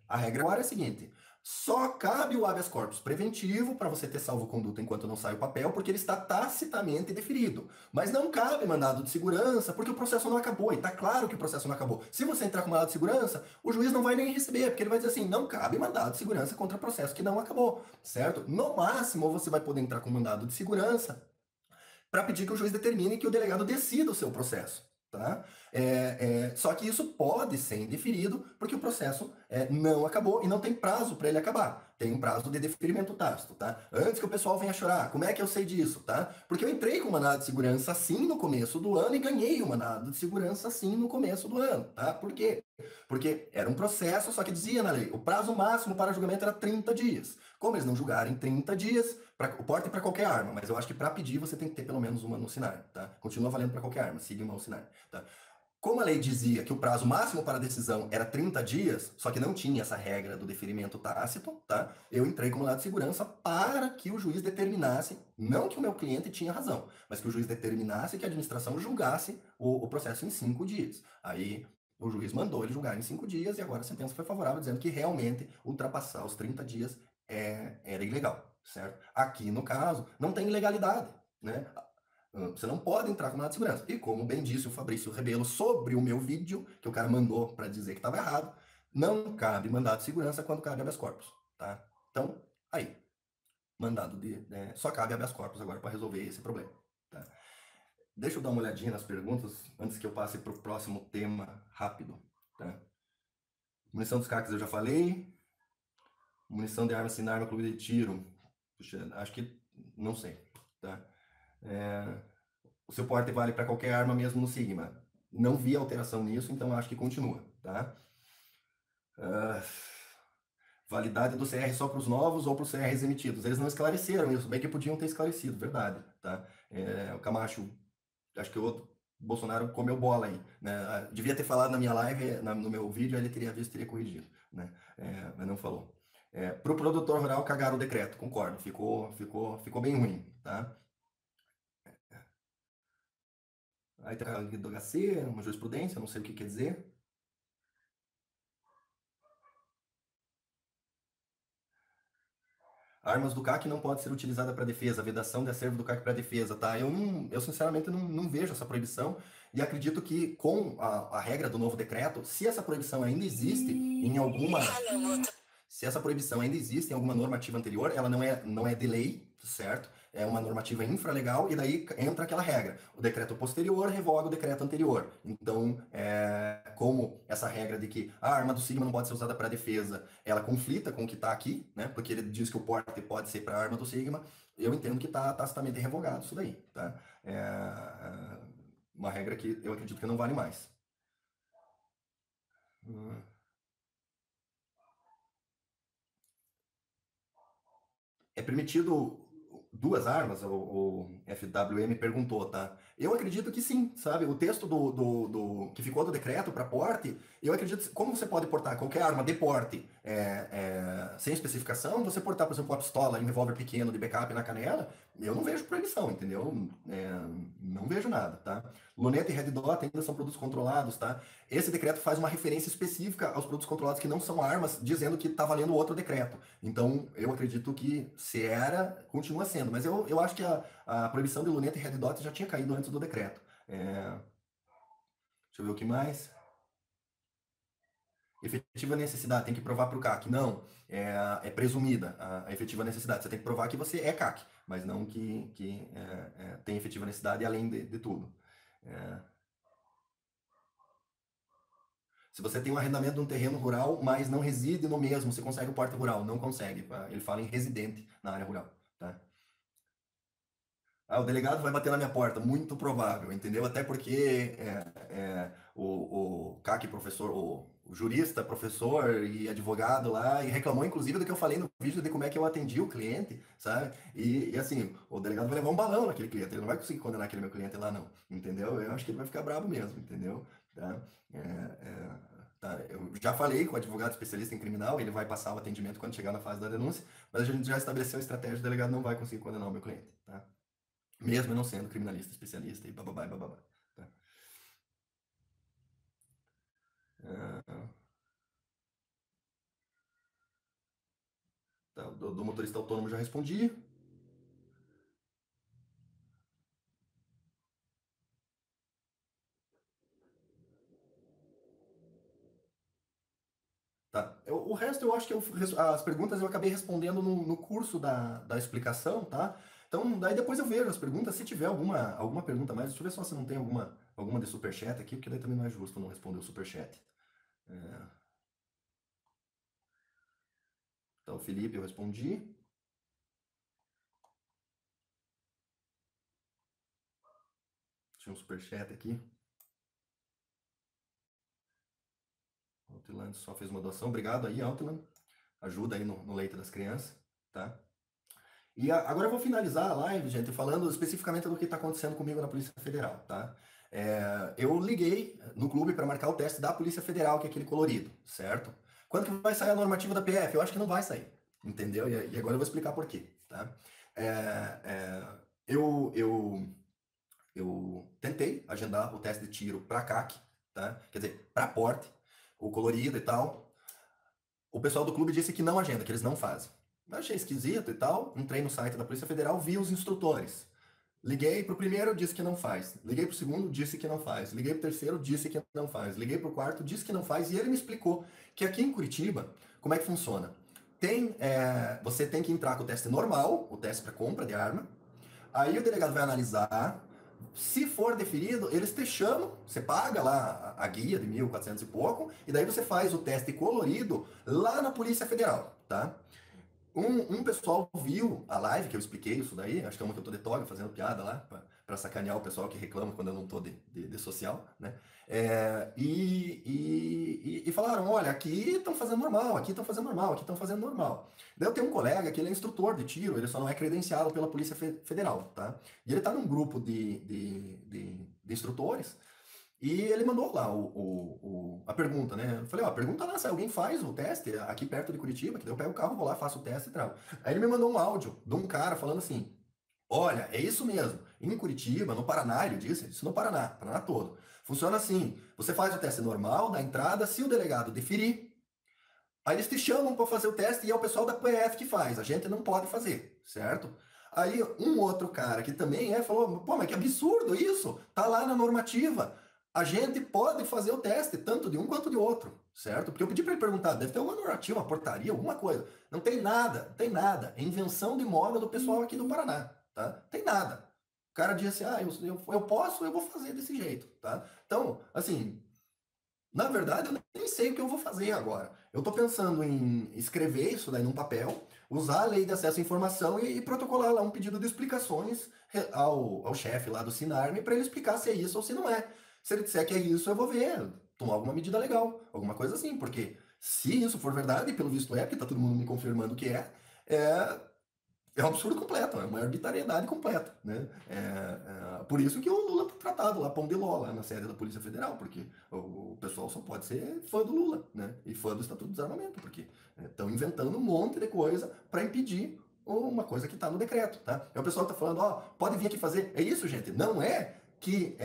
A regra agora é a seguinte: só cabe o habeas corpus preventivo para você ter salvo-conduto enquanto não sai o papel, porque ele está tacitamente deferido. Mas não cabe mandado de segurança, porque o processo não acabou. E está claro que o processo não acabou. Se você entrar com mandado de segurança, o juiz não vai nem receber, porque ele vai dizer assim: não cabe mandado de segurança contra processo que não acabou, certo? No máximo, você vai poder entrar com mandado de segurança para pedir que o juiz determine que o delegado decida o seu processo. Tá? Só que isso pode ser indeferido porque o processo não acabou e não tem prazo para ele acabar. Tem um prazo de deferimento tácito, tá? Antes que o pessoal venha chorar, como é que eu sei disso, tá? Porque eu entrei com mandado de segurança sim no começo do ano e ganhei o mandado de segurança sim no começo do ano, tá? Por quê? Porque era um processo, só que dizia na lei, o prazo máximo para julgamento era 30 dias. Como eles não julgaram em 30 dias, o porte para qualquer arma, mas eu acho que para pedir você tem que ter pelo menos uma no sinar, tá? Continua valendo para qualquer arma, siga uma no sinar, tá? Como a lei dizia que o prazo máximo para a decisão era 30 dias, só que não tinha essa regra do deferimento tácito, tá? Eu entrei com mandado de segurança para que o juiz determinasse, não que o meu cliente tinha razão, mas que o juiz determinasse que a administração julgasse o processo em 5 dias. Aí o juiz mandou ele julgar em 5 dias e agora a sentença foi favorável, dizendo que realmente ultrapassar os 30 dias era ilegal, certo? Aqui, no caso, não tem ilegalidade, né? Você não pode entrar com mandado de segurança. E como bem disse o Fabrício Rebelo sobre o meu vídeo, que o cara mandou para dizer que estava errado, não cabe mandado de segurança quando cabe habeas corpus, tá? Então, aí, só cabe habeas corpus agora para resolver esse problema, tá? Deixa eu dar uma olhadinha nas perguntas antes que eu passe para o próximo tema rápido, tá? Munição dos CACs eu já falei. Munição de arma sem arma, clube de tiro. Puxa, acho que não sei, tá? O seu porte vale para qualquer arma mesmo no Sigma. Não vi alteração nisso, então acho que continua, tá? Validade do CR só para os novos ou para os CRs emitidos. Eles não esclareceram isso, bem que podiam ter esclarecido, verdade, tá? O Camacho, acho que o Bolsonaro comeu bola aí, né? Devia ter falado na minha live, no meu vídeo, ele teria visto, teria corrigido, né? Mas não falou. Para o produtor rural cagaram o decreto, concordo, ficou bem ruim, tá? Aí tem a do HC, uma jurisprudência, não sei o que quer dizer. Armas do CAC não pode ser utilizada para defesa, a vedação de acervo do CAC para defesa, tá? Eu sinceramente não vejo essa proibição e acredito que com a regra do novo decreto, se essa proibição ainda existe em alguma se essa proibição ainda existe em alguma normativa anterior, ela não é de lei, certo? É uma normativa infralegal e daí entra aquela regra. O decreto posterior revoga o decreto anterior. Então, como essa regra de que a arma do Sigma não pode ser usada para defesa, ela conflita com o que está aqui, né? Porque ele diz que o porte pode ser para a arma do Sigma, eu entendo que está tacitamente revogado isso daí, tá? Uma regra que eu acredito que não vale mais. É permitido duas armas, o FWM perguntou, tá? Eu acredito que sim, sabe? O texto que ficou do decreto para porte, eu acredito, como você pode portar qualquer arma de porte sem especificação, você portar, por exemplo, uma pistola e um revólver pequeno de backup na canela, eu não vejo proibição, entendeu? Não vejo nada, tá? Luneta e Red Dot ainda são produtos controlados, tá? Esse decreto faz uma referência específica aos produtos controlados que não são armas, dizendo que está valendo outro decreto. Então, eu acredito que se era, continua sendo. Mas eu acho que a proibição de luneta e red dot já tinha caído antes do decreto. Deixa eu ver o que mais. Efetiva necessidade, tem que provar para o CAC. Não, é presumida a efetiva necessidade. Você tem que provar que você é CAC, mas não que tem efetiva necessidade além de tudo. Se você tem um arrendamento de um terreno rural, mas não reside no mesmo, você consegue o porte rural? Não consegue. Ele fala em residente na área rural. Tá? O delegado vai bater na minha porta, muito provável, entendeu? Até porque o CAC professor, o jurista, professor e advogado lá, e reclamou inclusive do que eu falei no vídeo de como é que eu atendi o cliente, sabe? E assim, o delegado vai levar um balão naquele cliente, ele não vai conseguir condenar aquele meu cliente lá não, entendeu? Eu acho que ele vai ficar bravo mesmo, entendeu? Tá? Tá, eu já falei com o advogado especialista em criminal, ele vai passar o atendimento quando chegar na fase da denúncia, mas a gente já estabeleceu a estratégia, o delegado não vai conseguir condenar o meu cliente, tá? Mesmo eu não sendo criminalista especialista e bababá e bababá. Tá? Ah, tá, do motorista autônomo já respondi. Tá. O resto eu acho que as perguntas eu acabei respondendo no curso da explicação, tá? Então, daí depois eu vejo as perguntas, se tiver alguma pergunta a mais, deixa eu ver só se não tem alguma de superchat aqui, porque daí também não é justo não responder o superchat. É, então, o Felipe eu respondi. Tinha um superchat aqui. O Altiland só fez uma doação. Obrigado aí, Altiland. Ajuda aí no leito das crianças, tá? E agora eu vou finalizar a live, gente, falando especificamente do que está acontecendo comigo na Polícia Federal, tá? Eu liguei no clube para marcar o teste da Polícia Federal, que é aquele colorido, certo? Quando que vai sair a normativa da PF? Eu acho que não vai sair, entendeu? E agora eu vou explicar por quê, tá? É, é, eu, eu, eu tentei agendar o teste de tiro para CAC, tá? Quer dizer, para porte, o colorido e tal. O pessoal do clube disse que não agenda, que eles não fazem. Eu achei esquisito e tal. Entrei no site da Polícia Federal, vi os instrutores. Liguei pro primeiro, disse que não faz. Liguei pro segundo, disse que não faz. Liguei pro terceiro, disse que não faz. Liguei pro quarto, disse que não faz. E ele me explicou que aqui em Curitiba, como é que funciona? Você tem que entrar com o teste normal, o teste para compra de arma. Aí o delegado vai analisar. Se for deferido, eles te chamam, você paga lá a guia de 1.400 e pouco, e daí você faz o teste colorido lá na Polícia Federal, tá? Um pessoal viu a live que eu expliquei isso daí, acho que é uma que eu tô de toga fazendo piada lá, pra sacanear o pessoal que reclama quando eu não tô de social, né? E falaram, olha, aqui estão fazendo normal, aqui estão fazendo normal, aqui estão fazendo normal. Daí eu tenho um colega que ele é instrutor de tiro, ele só não é credenciado pela Polícia Federal, tá? E ele tá num grupo de instrutores, e ele mandou lá a pergunta, né? Eu falei, ó, pergunta lá se alguém faz o teste aqui perto de Curitiba, que daí eu pego o carro, vou lá, faço o teste e tal. Aí ele me mandou um áudio de um cara falando assim, olha, é isso mesmo, em Curitiba, no Paraná, ele disse, isso no Paraná, Paraná todo. Funciona assim, você faz o teste normal da entrada, se o delegado deferir, aí eles te chamam para fazer o teste e é o pessoal da PF que faz, a gente não pode fazer, certo? Aí um outro cara que também falou, pô, mas que absurdo isso, tá lá na normativa. A gente pode fazer o teste, tanto de um quanto de outro, certo? Porque eu pedi para ele perguntar, deve ter alguma normativa, uma portaria, alguma coisa. Não tem nada, não tem nada. É invenção de moda do pessoal aqui do Paraná, tá? Tem nada. O cara disse, eu posso, eu vou fazer desse jeito, tá? Então, assim, na verdade, eu nem sei o que eu vou fazer agora. Eu estou pensando em escrever isso daí num papel, usar a lei de acesso à informação e protocolar lá um pedido de explicações ao chefe lá do Sinarme para ele explicar se é isso ou se não é. Se ele disser que é isso, eu vou ver, tomar alguma medida legal, alguma coisa assim, porque se isso for verdade, e pelo visto é, porque está todo mundo me confirmando que é, é um absurdo completo, é uma arbitrariedade completa, né? Por isso que o Lula tá tratado lá, pão de ló, lá na sede da Polícia Federal, porque o pessoal só pode ser fã do Lula, né? E fã do Estatuto do Desarmamento, porque estão inventando um monte de coisa para impedir uma coisa que está no decreto, tá? É o pessoal que tá falando, ó, pode vir aqui fazer. É isso, gente, não é que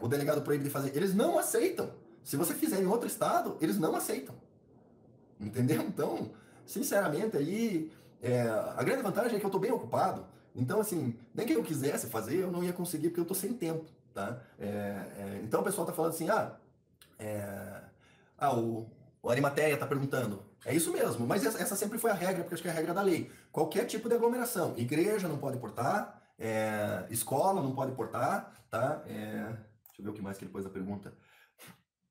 o delegado proíbe de fazer. Eles não aceitam. Se você fizer em outro estado, eles não aceitam. Entendeu? Então, sinceramente, aí a grande vantagem é que eu estou bem ocupado. Então, assim, nem que eu quisesse fazer, eu não ia conseguir porque eu estou sem tempo, tá? Então o pessoal está falando assim, é, o Arimateia está perguntando. É isso mesmo, mas essa sempre foi a regra, porque acho que é a regra da lei. Qualquer tipo de aglomeração, igreja não pode portar, escola não pode portar, tá? Deixa eu ver o que mais que ele pôs na pergunta.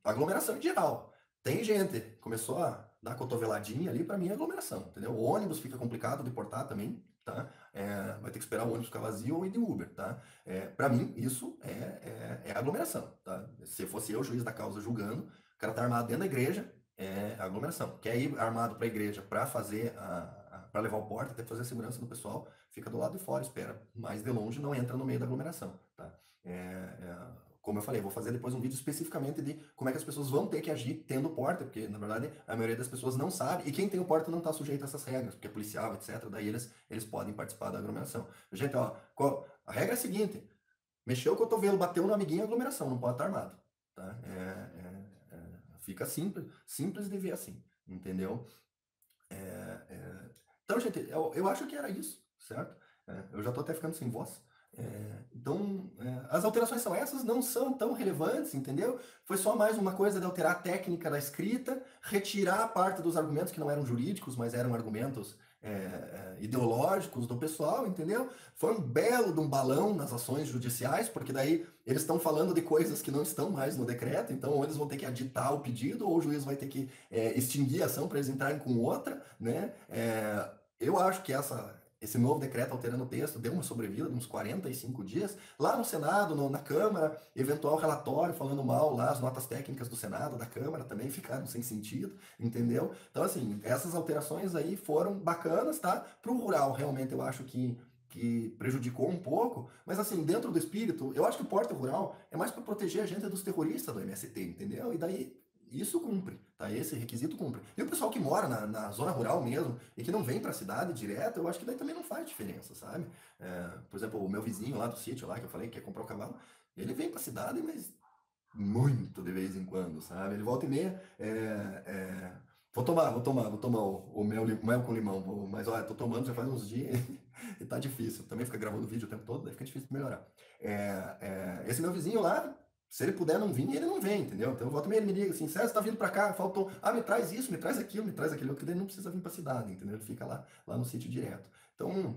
Aglomeração em geral. Tem gente, começou a dar cotoveladinha ali, para mim é aglomeração, entendeu? O ônibus fica complicado de portar também, tá? Vai ter que esperar o ônibus ficar vazio ou ir de Uber, tá? Para mim, isso é aglomeração, tá? Se fosse eu, juiz da causa, julgando, o cara tá armado dentro da igreja, é aglomeração. Quer ir armado para a igreja para fazer para levar o porta, tem que fazer a segurança do pessoal, fica do lado de fora, espera. Mas de longe não entra no meio da aglomeração, tá? Como eu falei, vou fazer depois um vídeo especificamente de como é que as pessoas vão ter que agir tendo porta, porque na verdade a maioria das pessoas não sabe, e quem tem o porta não está sujeito a essas regras, porque é policial, etc. Daí eles podem participar da aglomeração. Gente, ó, a regra é a seguinte: mexeu o cotovelo, bateu no amiguinho, é aglomeração, não pode estar armado. Tá? Fica simples, simples de ver assim, entendeu? Então, gente, eu acho que era isso, certo? Eu já estou até ficando sem voz. Então, as alterações são essas, não são tão relevantes, entendeu? Foi só mais uma coisa de alterar a técnica da escrita, retirar parte dos argumentos que não eram jurídicos, mas eram argumentos ideológicos do pessoal, entendeu? Foi um belo de um balão nas ações judiciais, porque daí eles estão falando de coisas que não estão mais no decreto, então ou eles vão ter que aditar o pedido, ou o juiz vai ter que extinguir a ação para eles entrarem com outra, né? Eu acho que esse novo decreto alterando o texto deu uma sobrevida de uns 45 dias. Lá no Senado, na Câmara, eventual relatório falando mal lá, as notas técnicas do Senado, da Câmara também ficaram sem sentido, entendeu? Então, assim, essas alterações aí foram bacanas, tá? Para o rural, realmente, eu acho que prejudicou um pouco, mas assim, dentro do espírito, eu acho que o porta rural é mais para proteger a gente dos terroristas do MST, entendeu? E daí isso cumpre, tá? Esse requisito cumpre. E o pessoal que mora na zona rural mesmo e que não vem para a cidade direto, eu acho que daí também não faz diferença, sabe? Por exemplo, o meu vizinho lá do sítio, lá que eu falei que quer comprar o cavalo, ele vem para a cidade, mas muito de vez em quando, sabe? Ele volta e meia, vou tomar o mel com limão, mas olha, tô tomando já faz uns dias e tá difícil. Também fica gravando vídeo o tempo todo, daí fica difícil de melhorar. Esse meu vizinho lá, se ele puder não vir, ele não vem, entendeu? Então volta e meia ele me liga assim, César, você tá vindo pra cá? Faltou, me traz isso, me traz aquilo, que daí não precisa vir pra cidade, entendeu? Ele fica lá no sítio direto. Então,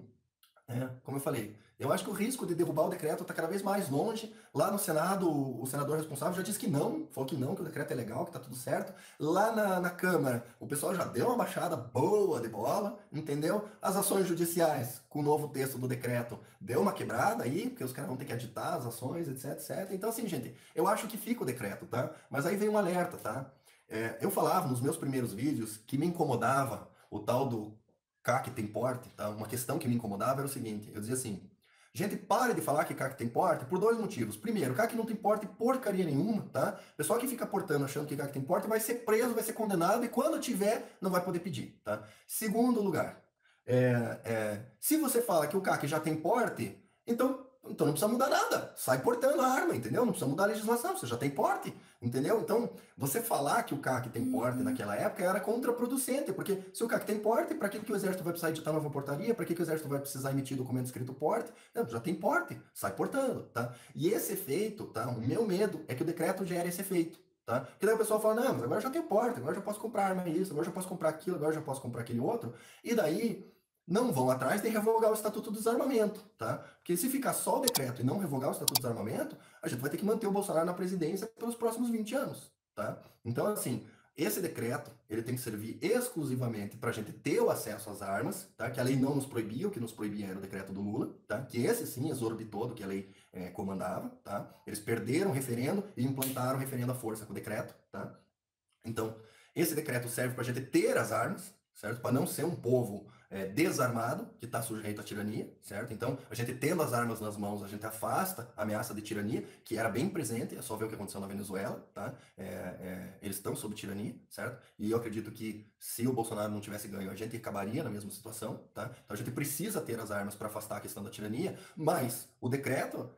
como eu falei, eu acho que o risco de derrubar o decreto está cada vez mais longe. Lá no Senado, o senador responsável já disse que não, falou que não, que o decreto é legal, que está tudo certo. Lá na Câmara, o pessoal já deu uma baixada boa de bola, entendeu? As ações judiciais, com o novo texto do decreto, deu uma quebrada aí, porque os caras vão ter que aditar as ações, etc, etc. Então, assim, gente, eu acho que fica o decreto, tá? Mas aí vem um alerta, tá? Eu falava nos meus primeiros vídeos que me incomodava o tal do CAC tem porte, tá? Uma questão que me incomodava era o seguinte, eu dizia assim, gente, pare de falar que CAC tem porte por dois motivos. Primeiro, CAC não tem porte porcaria nenhuma, tá? O pessoal que fica portando achando que CAC tem porte vai ser preso, vai ser condenado e quando tiver, não vai poder pedir, tá? Segundo lugar, se você fala que o CAC já tem porte, então não precisa mudar nada. Sai portando a arma, entendeu? Não precisa mudar a legislação, você já tem porte, entendeu? Então, você falar que o CAC tem porte naquela época era contraproducente, porque se o CAC tem porte, para que o Exército vai precisar editar nova portaria? Para que o Exército vai precisar emitir documento escrito porte? Não, já tem porte, sai portando, tá? E esse efeito, tá? O meu medo é que o decreto gere esse efeito. Tá? Porque daí o pessoal fala, não, mas agora já tem porte, agora já posso comprar arma isso, agora já posso comprar aquilo, agora já posso comprar aquele outro, e daí não vão atrás de revogar o Estatuto do Desarmamento, tá? Porque se ficar só o decreto e não revogar o Estatuto do Desarmamento, a gente vai ter que manter o Bolsonaro na presidência pelos próximos 20 anos, tá? Então, assim, esse decreto, ele tem que servir exclusivamente para a gente ter o acesso às armas, tá? Que a lei não nos proibia, o que nos proibia era o decreto do Lula, tá? Que esse sim exorbitou do que a lei comandava, tá? Eles perderam o referendo e implantaram o referendo à força com o decreto, tá? Então, esse decreto serve para a gente ter as armas, certo? Para não ser um povo desarmado, que está sujeito à tirania, certo? Então, a gente tendo as armas nas mãos, a gente afasta a ameaça de tirania, que era bem presente, é só ver o que aconteceu na Venezuela, tá? Eles estão sob tirania, certo? E eu acredito que se o Bolsonaro não tivesse ganho, a gente acabaria na mesma situação, tá? Então, a gente precisa ter as armas para afastar a questão da tirania, mas o decreto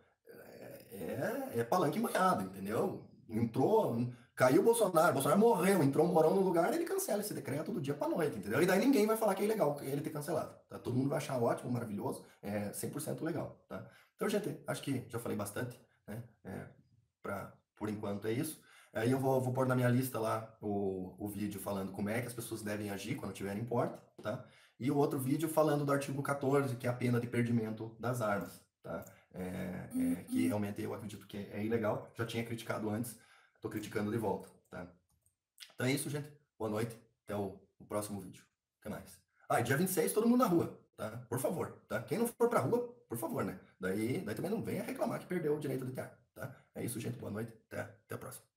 é palanque embanhado, entendeu? Entrou, caiu o Bolsonaro morreu, entrou um Morão no lugar, ele cancela esse decreto do dia para noite, entendeu? E daí ninguém vai falar que é ilegal ele ter cancelado, tá? Todo mundo vai achar ótimo, maravilhoso, 100% legal, tá? Então, gente, acho que já falei bastante, né? Por enquanto é isso. Aí eu vou pôr na minha lista lá o vídeo falando como é que as pessoas devem agir quando tiverem porte, tá? E o outro vídeo falando do artigo 14, que é a pena de perdimento das armas, tá? Que realmente eu acredito que é ilegal. Já tinha criticado antes, tô criticando de volta, tá? Então é isso, gente. Boa noite. Até o próximo vídeo. Até mais. E dia 26, todo mundo na rua. tá? Por favor, tá? Quem não for pra rua, por favor, né? Daí também não venha reclamar que perdeu o direito de tear, tá? É isso, gente. Boa noite. Até a próxima.